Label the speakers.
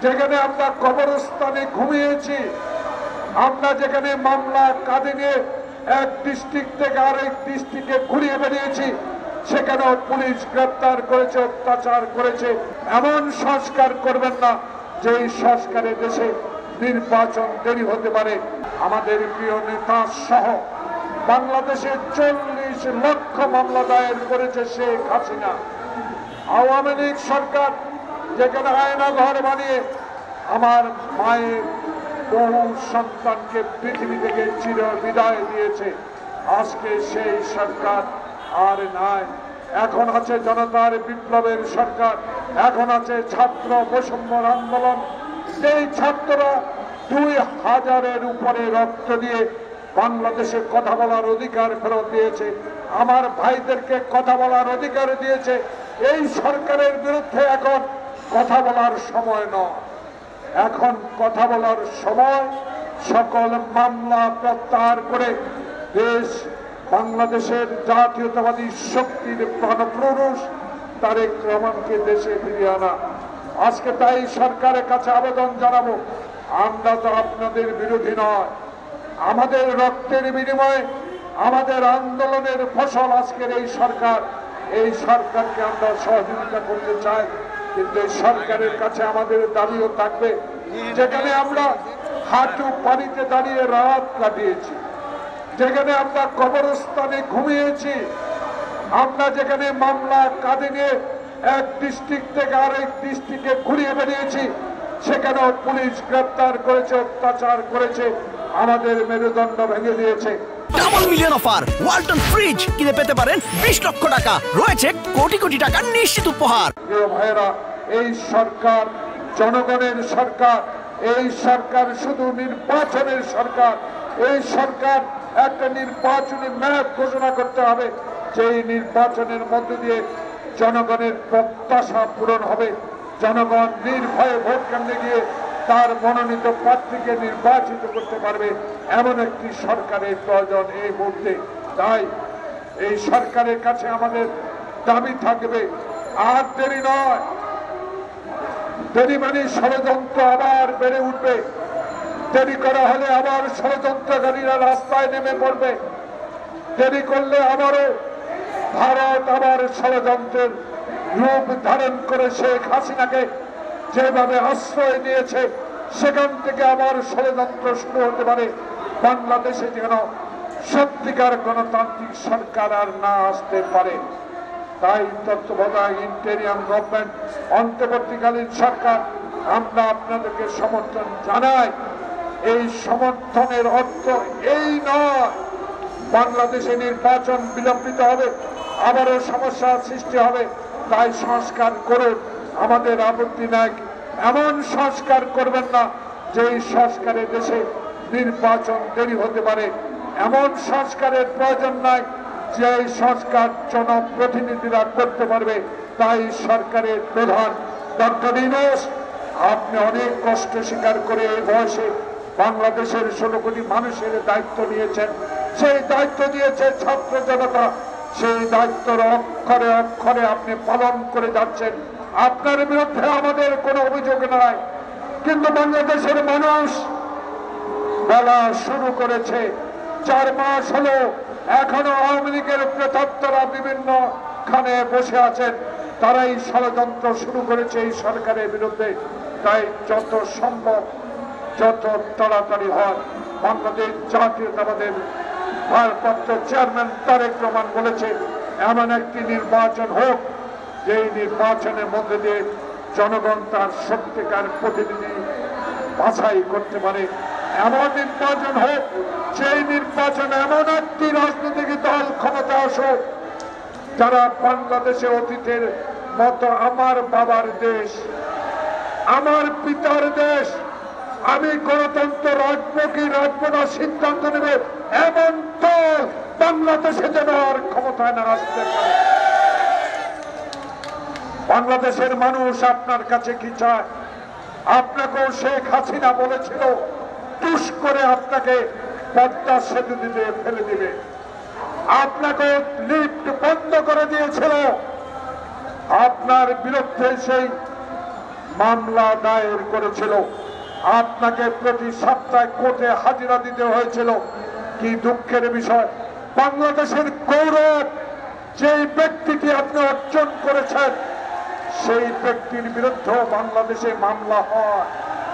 Speaker 1: যেখানে আমরা কবরস্থানে ঘুমিয়েছি, আমরা যেখানে মামলা কাঁধে নিয়ে এক ডিস্ট্রিক্ট থেকে আরেক ডিস্ট্রিক্টে ঘুরিয়ে বেরিয়েছি, সেখানেও পুলিশ গ্রেপ্তার করেছে, অত্যাচার করেছে। এমন সংস্কার করবেন না যে এই সংস্কারে দেশে নির্বাচন দেরি হতে পারে। আমাদের প্রিয় নেতা সহ বাংলাদেশে 40 লক্ষ মামলা দায়ের করেছে শেখ হাসিনা। আওয়ামী লীগ সরকার যেখানে আয়না ঘর বানিয়ে আমার মায়ের বহু সন্তানকে পৃথিবী থেকে চির বিদায় দিয়েছে, আজকে সেই সরকার আর নাই। এখন আছে জনতার বিপ্লবের সরকার, এখন আছে ছাত্র বৈষম্য আন্দোলন। এই ছাত্ররা 2000-এর উপরে রক্ত দিয়ে বাংলাদেশে কথা বলার অধিকার ফেরত দিয়েছে, আমার ভাইদেরকে কথা বলার অধিকার দিয়েছে। এই সরকারের বিরুদ্ধে এখন কথা বলার সময় নয়, এখন কথা বলার সময় সকল মামলা প্রত্যাহার করে দেশ বাংলাদেশের জাতীয়তাবাদী শক্তির প্রাণপুরুষ তারেক রহমানকে দেশে ফিরিয়ে আনা। আজকে তাই সরকারের কাছে আবেদন জানাবো, আমরা তো আপনাদের বিরোধী নয়, আমাদের রক্তের বিনিময়ে আমাদের আন্দোলনের ফসল আজকের এই সরকার। এই সরকারকে আমরা সহযোগিতা করতে চাই, কিন্তু এই সরকারের কাছে আমাদের দাবিও থাকবে। যেখানে আমরা হাঁটু পানিতে দাঁড়িয়ে রাত কাটিয়েছি, যেখানে আমরা কবরস্থানে ঘুমিয়েছি, আমরা যেখানে মামলা কাঁধে নিয়ে এক ডিস্ট্রিক্ট থেকে আরেক ডিস্ট্রিক্টে ঘুরিয়ে বেরিয়েছি, সেখানেও পুলিশ গ্রেপ্তার করেছে, অত্যাচার করেছে, আমাদের মেরুদণ্ড ভেঙে দিয়েছে।
Speaker 2: Double million offer Walton fridge কিনে পেতে পারেন 20 লক্ষ টাকা, রয়েছে কোটি কোটি টাকার নিশ্চিত উপহার।
Speaker 1: প্রিয় ভাইরা, এই সরকার জনগণের সরকার, এই সরকার শুধু নির্বাচনের সরকার। এই সরকার একটা নির্বাচনী মেয়াদ ঘোষণা করতে হবে, যে এই নির্বাচনের মধ্য দিয়ে জনগণের প্রত্যাশা পূরণ হবে, জনগণ নির্ভয়ে ভোট কেন্দ্রে গিয়ে তার মনোনীত প্রার্থীকে নির্বাচিত করতে পারবে, এমন একটি সরকারের প্রয়োজন এই মুহূর্তে। তাই এই সরকারের কাছে আমাদের দাবি থাকবে, আর দেরি নয়, দেরি মানে ষড়যন্ত্র আবার বেড়ে উঠবে, দেরি করা হলে আবার ষড়যন্ত্রকারীরা রাস্তায় নেমে পড়বে, দেরি করলে আবারও ভারত আবার ষড়যন্ত্রের রূপ ধারণ করে শেখ হাসিনাকে যেভাবে আশ্রয় দিয়েছে, সেখান থেকে আবার ষড়যন্ত্র শুরু হতে পারে। বাংলাদেশে যেন সত্যিকার গণতান্ত্রিক সরকার আর না আসতে পারে। তাই তত্ত্বাবধায়ক ইন্টেরিয়াম গভর্নমেন্ট, অন্তর্বর্তীকালীন সরকার, আমরা আপনাদেরকে সমর্থন জানাই। এই সমর্থনের অর্থ এই নয় বাংলাদেশে নির্বাচন বিলম্বিত হবে, আবারও সমস্যার সৃষ্টি হবে। তাই সংস্কার করুন, আমাদের আপত্তি নাই। এমন সংস্কার করবেন না যে এই সংস্কারে দেশে নির্বাচন দেরি হতে পারে। এমন সংস্কারের প্রয়োজন নাই যে এই সংস্কার জনপ্রতিনিধিরা করতে পারবে। তাই সরকারের প্রধান ডক্টর ইউনূস, আপনি অনেক কষ্ট স্বীকার করে এই বয়সে বাংলাদেশের 16 কোটি মানুষের দায়িত্ব নিয়েছেন। সেই দায়িত্ব দিয়েছে ছাত্র জনতা, সেই দায়িত্বের অক্ষরে অক্ষরে আপনি পালন করে যাচ্ছেন। আপনার বিরুদ্ধে আমাদের কোনো অভিযোগ নাই, কিন্তু বাংলাদেশের মানুষ বলা শুরু করেছে। 4 মাস হলো এখনো আওয়ামী লীগের প্রেতাত্মারা বিভিন্ন খানে বসে আছেন, তারাই ষড়যন্ত্র শুরু করেছে এই সরকারের বিরুদ্ধে। তাই যত সম্ভব, যত তাড়াতাড়ি হয়, বাংলাদেশ জাতীয়তাবাদের ভারপ্রাপ্ত চেয়ারম্যান তারেক রহমান বলেছে, এমন একটি নির্বাচন হোক যেই নির্বাচনের মধ্যে দিয়ে জনগণ তার সত্যিকার প্রতিনিধি বাছাই করতে পারে। এমন নির্বাচন হোক সেই নির্বাচন এমন একটি রাজনৈতিক দল ক্ষমতা আসুক যারা বাংলাদেশে অতীতের মতো আমার বাবার দেশ, আমার পিতার দেশ, আমি গণতন্ত্র রাখবো কি রাখবো না সিদ্ধান্ত নেবে এমন দল বাংলাদেশে যেন আর ক্ষমতায় না আসতে পারে। বাংলাদেশের মানুষ আপনার কাছে কি চায়? আপনাকেও শেখ হাসিনা বলেছিল টুস করে আপনাকে পদ্মা সেতু দিতে ফেলে দিবে, আপনাকে লিফট বন্ধ করে দিয়েছিল, আপনার বিরুদ্ধে সেই মামলা দায়ের করেছিল, আপনাকে প্রতি সপ্তাহে কোর্টে হাজিরা দিতে হয়েছিল। কি দুঃখের বিষয়, বাংলাদেশের গৌরব যে ব্যক্তিটি আপনি অর্জন করেছেন সেই ব্যক্তির বিরুদ্ধে বাংলাদেশে মামলা হয়।